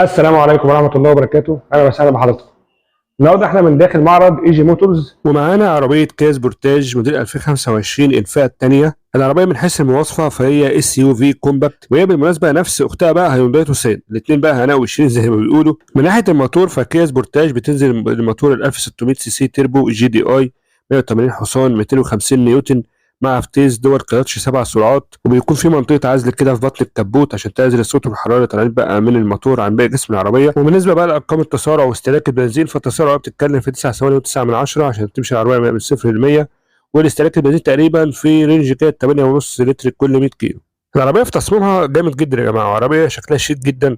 السلام عليكم ورحمة الله وبركاته، أهلا وسهلا بحضرتك. النهارده احنا من داخل معرض اي جي موتورز ومعانا عربية كيا سبورتاج موديل 2025 الفئة الثانية. العربية من حيث المواصفة فهي اس يو في كومباكت، وهي بالمناسبة نفس أختها بقى هيونداي توسان، الاثنين بقى هناء وشيرين زي ما بيقولوا. من ناحية الموتور فكيا سبورتاج بتنزل الموتور ال 1600 سي سي تيربو جي دي اي 180 حصان 250 نيوتن مع فتيس دول كلاتش 7 سرعات، وبيكون في منطقه عزل كده في بطن الكبوت عشان تعزل الصوت والحراره اللي طالعين بقى من الموتور عن باقي جسم العربيه. وبالنسبه بقى لارقام التسارع واستهلاك البنزين فالتسارع بتتكلم في 9 ثواني و9 من 10 عشان تمشي العربيه من 0 ل 100، والاستهلاك البنزين تقريبا في رينج كده 8.5 لتر كل 100 كيلو. العربيه في تصميمها جامد جدا يا جماعه، عربيه شكلها شيك جدا.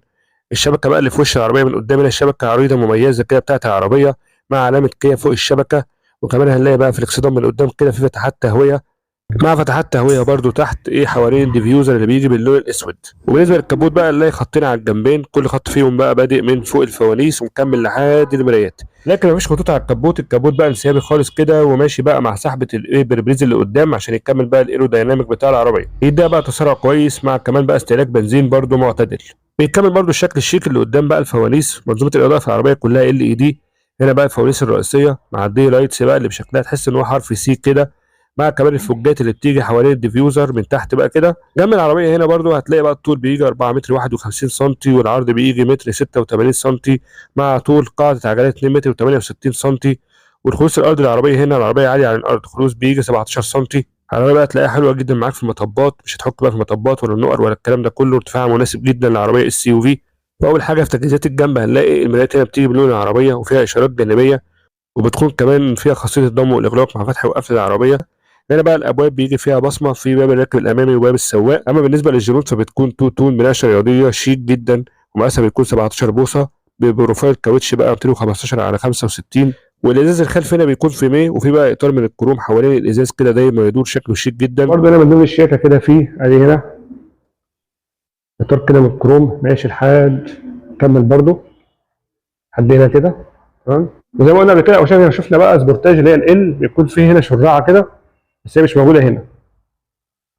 الشبكه بقى اللي في وش العربيه من قدام هنا الشبكه عريضه مميزه كده بتاعت العربيه مع علامه كيا فوق الشبكه، وكمان هنلاقي بقى في الاكسدام من قدام كده في فتحات تهويه مع فتحات تهويه برضو تحت حوالين الديفيوزر اللي بيجي باللون الاسود. وبالنسبه للكبوت بقى نلاقي خطين على الجنبين، كل خط فيهم بقى بادئ من فوق الفوانيس ومكمل لحد المرايات، لكن مفيش خطوط على الكبوت. الكبوت بقى انسيابي خالص كده وماشي بقى مع سحبه البربريز اللي قدام عشان يكمل بقى الايرودايناميك بتاع العربيه، يديها بقى تسارع كويس مع كمان بقى استهلاك بنزين برضو معتدل. بيكمل برضو الشكل الشيك اللي قدام بقى الفوانيس منظومه الاضاءه في العربيه كلها ال اي دي. هنا بقى الفوانيس الرئيسيه مع الدي لايتس بقى اللي بشكلها تحس ان هو حرف سي كده، مع كمان الفوجات اللي بتيجي حوالين الديفيوزر من تحت بقى كده. جنب العربيه هنا برضو هتلاقي بقى الطول بيجي 4 متر 51 سم والعرض بيجي متر 86 سم، مع طول قاعده عجلات 2 متر 68 سم. والخلوص الارضي العربيه هنا العربيه عاليه عن الارض، خلوص بيجي 17 سم. العربيه بقى تلاقيها حلوه جدا معاك في المطبات، مش هتحك بقى في المطبات ولا النقر ولا الكلام ده كله، ارتفاعها مناسب جدا للعربيه اس يو في. واول حاجه في تجهيزات الجنب هنلاقي المرايات هنا بتيجي بلون العربيه وفيها اشارات جانبيه، وبتكون كمان فيها خاصيه الضم والاغلاق مع فتح وقفل العربيه. هنا بقى الابواب بيجي فيها بصمه في باب الراكب الامامي وباب السواق. اما بالنسبه للجنود فبتكون تو تون بنقشه رياضيه شيك جدا، ومقاسها بيكون 17 بوصه ببروفايل كاوتش بقى 215 على 65. والازاز الخلفي هنا بيكون في ميه، وفي بقى اطار من الكروم حوالين الازاز كده دايما يدور شكله شيك جدا. برضه هنا من ضمن الشياكه كده فيه ادي هنا اطار كده من الكروم ماشي لحد كمل برضه لحد هنا كده تمام. وزي ما قلنا قبل كده او شفنا بقى سبورتاج اللي هي ال بيكون فيه هنا شراعه كده، بس هي مش موجوده هنا.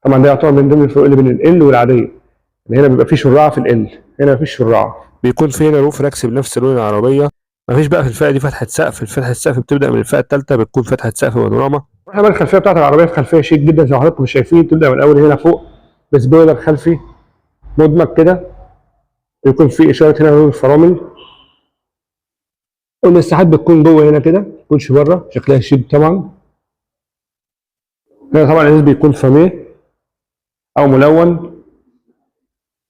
طبعا ده يعتبر من ضمن الفروق اللي بين ال والعاديه، ان هنا بيبقى فيه شراعه في ال، هنا مفيش شراعه. بيكون في هنا روف راكس بنفس لون العربيه. مفيش بقى في الفئه دي فتحه سقف، فتحه السقف بتبدا من الفئه الثالثه بتكون فتحه سقف بانوراما. احنا بقى الخلفيه بتاعت العربيه في خلفيه شيك جدا زي ما حضراتكم شايفين، بتبدا من اول هنا فوق بسبويلر خلفي مدمج كده، بيكون في اشاره هنا لون الفرامل، والمساحات بتكون جوه هنا كده ما بتكونش بره، شكلها شيك طبعا. هنا طبعا الازاز بيكون فاميه او ملون.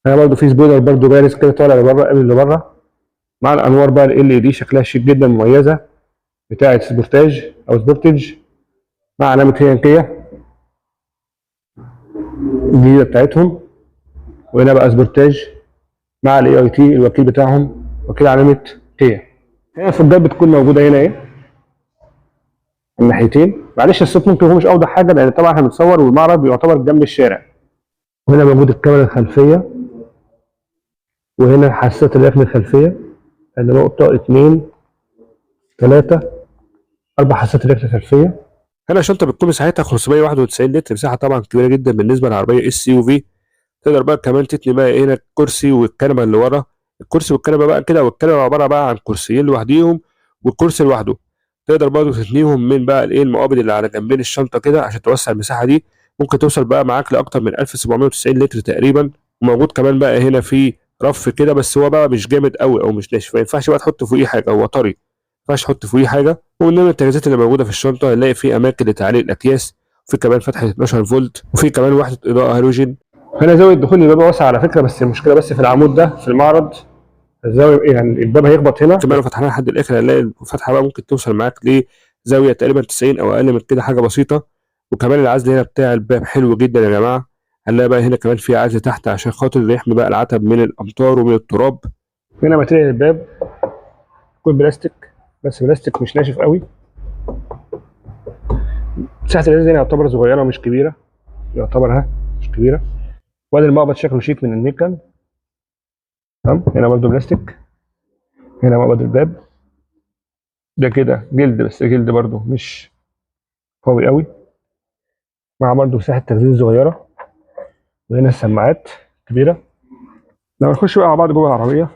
هنا برضه في سبويلر برضه بارز كده طالع لبره قبل لبره، مع الانوار بقى ال اي دي شكلها شيك جدا مميزه بتاعه سبورتاج او سبورتج، مع علامه هي كيا الجديده بتاعتهم. وهنا بقى سبورتاج مع الاي اي تي الوكيل بتاعهم، وكيل علامه كيا. هنا الفوجات بتكون موجوده هنا الناحيتين. معلش الصوت ممكن يكون مش اوضح حاجه لان طبعا احنا بنصور والمعرض يعتبر جنب الشارع. وهنا موجود الكاميرا الخلفيه، وهنا حساسات الركن الخلفيه، ادي نقطه 2 3 4 حساسات ركن خلفيه. هنا الشنطه بتكون مساحتها 591 لتر، مساحه طبعا كبيره جدا بالنسبه للعربيه اس يو في. تقدر بقى كمان تتني بقى هنا الكرسي والكنبه اللي ورا، الكرسي والكنبه بقى كده، والكنبه عباره بقى عن كرسيين لوحديهم والكرسي لوحده. تقدر برضه تتنيهم من بقى المقابض اللي على جنبين الشنطه كده عشان توسع المساحه دي. ممكن توصل بقى معاك لاكتر من 1790 لتر تقريبا. وموجود كمان بقى هنا في رف كده، بس هو بقى مش جامد قوي او مش ناشف، ما ينفعش بقى تحط فوقيه حاجه، هو طري ما ينفعش تحط فوقيه حاجه. ومن ضمن التجهيزات اللي موجوده في الشنطه هنلاقي في اماكن لتعليق الاكياس، وفي كمان فتحه 12 فولت، وفي كمان وحده اضاءه هالوجين. هنا زاويه دخول الباب واسعه على فكره، بس المشكله بس في العمود ده في المعرض الزاويه يعني الباب هيخبط هنا. كمان لو فتحناها لحد الاخر هنلاقي الفتحه بقى ممكن توصل معاك لزاويه تقريبا 90 او اقل من كده، حاجه بسيطه. وكمان العزل هنا بتاع الباب حلو جدا يا جماعه. هنلاقي بقى هنا كمان في عزل تحت عشان خاطر يحمي بقى العتب من الامطار ومن التراب. هنا ماتيريال الباب يكون بلاستيك، بس بلاستيك مش ناشف قوي. مساحه الازاز هنا يعتبر صغيره مش كبيره، يعتبر مش كبيره. وادي المقبض شكله شيك من النيكل تمام. هنا برضه بلاستيك. هنا مقبض الباب ده كده جلد، بس جلد برضه مش قوي قوي، مع برضه مساحه تخزين صغيره. وهنا السماعات كبيره. لما نخش بقى مع بعض جوه العربيه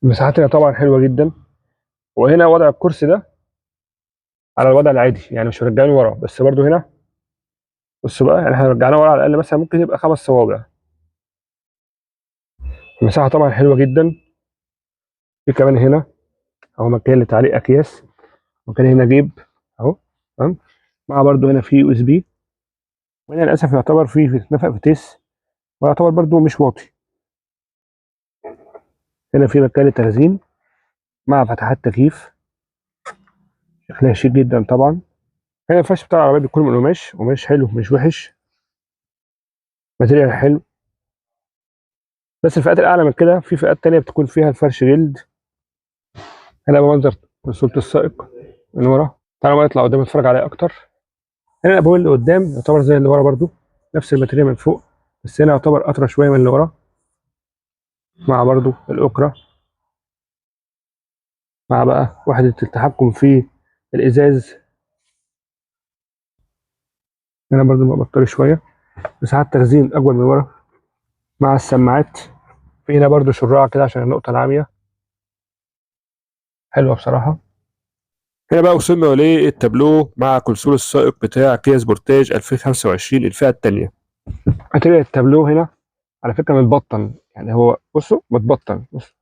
المساحات هنا طبعا حلوه جدا. وهنا وضع الكرسي ده على الوضع العادي، يعني مش مرجعينه ورا، بس برضو هنا بص بقى، يعني احنا رجعناه ورا على الاقل مثلا ممكن يبقى 5 صوابع. المساحه طبعا حلوه جدا. في كمان هنا اهو مكان لتعليق اكياس، مكان هنا جيب اهو، تمام. مع برضو هنا في USB. وهنا للاسف يعتبر في نفق فتيس، ويعتبر برضو مش واطي. هنا في مكان للتخزين مع فتحات تكييف، شكلها شيك جدا طبعا. هنا الفرش بتاع العربيه بيكون من قماش حلو مش وحش، ماتيريال حلو. بس الفئات الاعلى من كده في فئات تانية بتكون فيها الفرش جلد. هنا بقى منظر صورة السائق من ورا. تعالوا بقى نطلع قدام نتفرج عليه اكتر. هنا الابواب اللي قدام يعتبر زي اللي ورا برضو، نفس الماتيريال من فوق، بس هنا يعتبر اطرى شويه من اللي ورا. مع برضو الاكرة، مع بقى وحدة التحكم في الازاز. هنا برضو بقى بطاري شويه، مساحات تخزين اكبر من ورا. مع السماعات، في هنا برضو شراع كده عشان النقطه العاميه، حلوه بصراحه. هنا بقى وصلنا للتابلو مع كونسول السائق بتاع كيا سبورتاج 2025 الفئه الثانيه. هتلاقي التابلو هنا على فكره متبطن، يعني هو بصوا متبطن، بص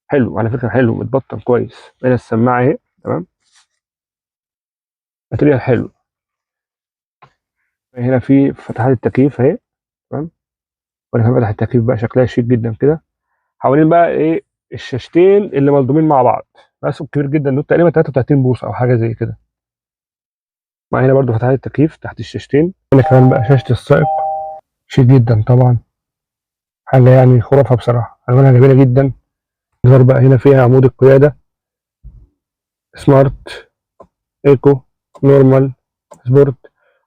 حلو على فكره، حلو متبطن كويس. هنا السماعه اهي، تمام، ماتيريال حلو. هنا في فتحات التكييف اهي، تمام. وهنا كمان فتحة التكييف بقى شكلها شيك جدا كده. حوالين بقى ايه الشاشتين اللي ملضومين مع بعض، مقاسهم كبير جدا، دول تقريبا 33 بوصه او حاجه زي كده. مع هنا برضو فتحات التكييف تحت الشاشتين. هنا كمان بقى شاشه السائق شيك جدا طبعا، حاجه يعني خرافه بصراحه، الوانها جميله جدا. الظهر بقى هنا فيها عمود القياده، سمارت، ايكو، نورمال، سبورت.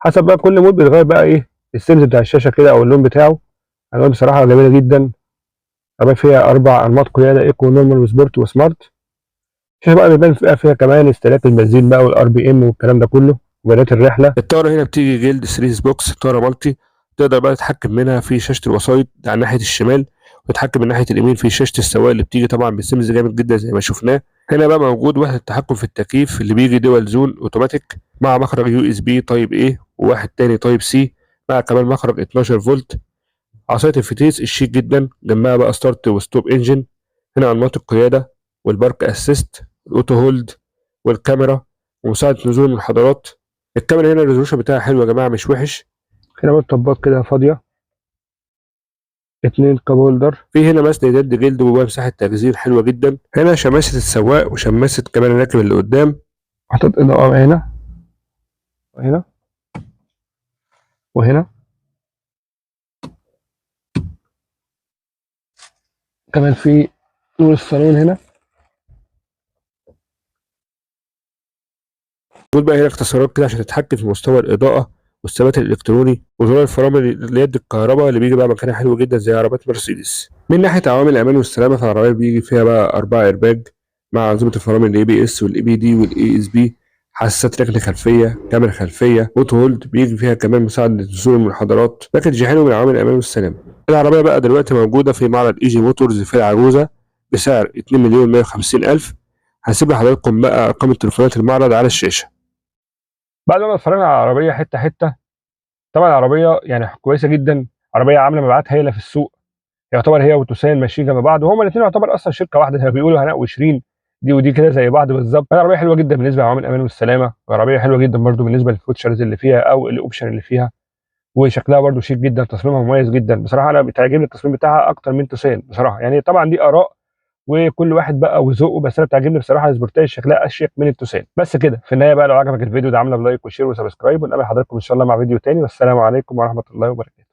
حسب بقى كل مود بيتغير بقى ايه السيمز بتاع الشاشه كده او اللون بتاعه. الوان بصراحه جميله جدا. العربيه فيها 4 انماط قياده، ايكو ونورمال وسبورت وسمارت. الشاشه بقى بيبان فيها كمان استهلاك البنزين بقى والRPM والكلام ده كله، وبيانات الرحله. الطاره هنا بتيجي جلد 3 بوكس، طاره مالتي. تقدر بقى تتحكم منها في شاشه الوسائط على ناحيه الشمال، وتتحكم من ناحيه اليمين في شاشه السواق اللي بتيجي طبعا بسيمز جامد جدا زي ما شفناه. هنا بقى موجود وحده التحكم في التكييف اللي بيجي دول زون اوتوماتيك، مع مخرج USB تايب A وواحد تاني تايب C، مع كمان مخرج 12 فولت. عصايه الفتيس الشيك جدا، جنبها بقى ستارت وستوب انجن. هنا انماط القياده والبارك اسيست، الاوتو هولد، والكاميرا، ومساعده نزول المنحدرات. الكاميرا هنا الريزولوشن بتاعها حلو يا جماعه مش وحش. هنا بقى الطبات كده فاضيه، 2 كاب هولدر. في هنا مسند يد جلد وجواه مساحه تخزين حلوه جدا. هنا شماسه السواق وشماسه كمان الراكب اللي قدام. حطيت اضاءه هنا وهنا وهنا. كمان في نور الصالون هنا. دول بقى هنا اختصارات كده عشان تتحكم في مستوى الاضاءه والثبات الالكتروني، وزرار الفرامل ليد الكهرباء اللي بيجي بقى مكانها حلو جدا زي عربيات مرسيدس. من ناحيه عوامل الامان والسلامه، فالعربيه بيجي فيها بقى 4 ايرباج، مع انظمه الفرامل ABS والABD والASB، حساسات ركن خلفيه، كاميرا خلفيه، اوتو هولد. بيجي فيها كمان مساعده نزول المنحدرات، باكج حلو من عوامل الامان والسلامه. العربيه بقى دلوقتي موجوده في معرض ايجي موتورز في العجوزه بسعر 2,150,000. هسيب لحضراتكم بقى ارقام التليفونات المعرض على الشاشه. بعد ما اتفرجنا على العربيه حته حته، طبعا العربيه يعني كويسه جدا، عربيه عامله مبيعات هايله في السوق. يعتبر هي وتوسان ماشيين جنب بعض، وهما الاثنين يعتبر اصلا شركه واحده، زي ما بيقولوا هناء وشيرين، دي ودي كده زي بعض بالظبط. العربيه حلوه جدا بالنسبه لعوامل الامان والسلامه، وعربيه حلوه جدا برده بالنسبه للفوتشرز اللي فيها او الاوبشن اللي فيها. وشكلها برده شيك جدا، تصميمها مميز جدا بصراحه. انا بتعجبني التصميم بتاعها اكتر من توسان بصراحه، يعني طبعا دي اراء وكل واحد بقى وذوقه، بس انا بتعجبني بصراحه السبورتاج، شكلها اشيك من التوسان. بس كده في النهايه بقى، لو عجبك الفيديو ده عامله بلايك وشير وسبسكرايب، ونقابل حضراتكم ان شاء الله مع فيديو تاني، والسلام عليكم ورحمه الله وبركاته.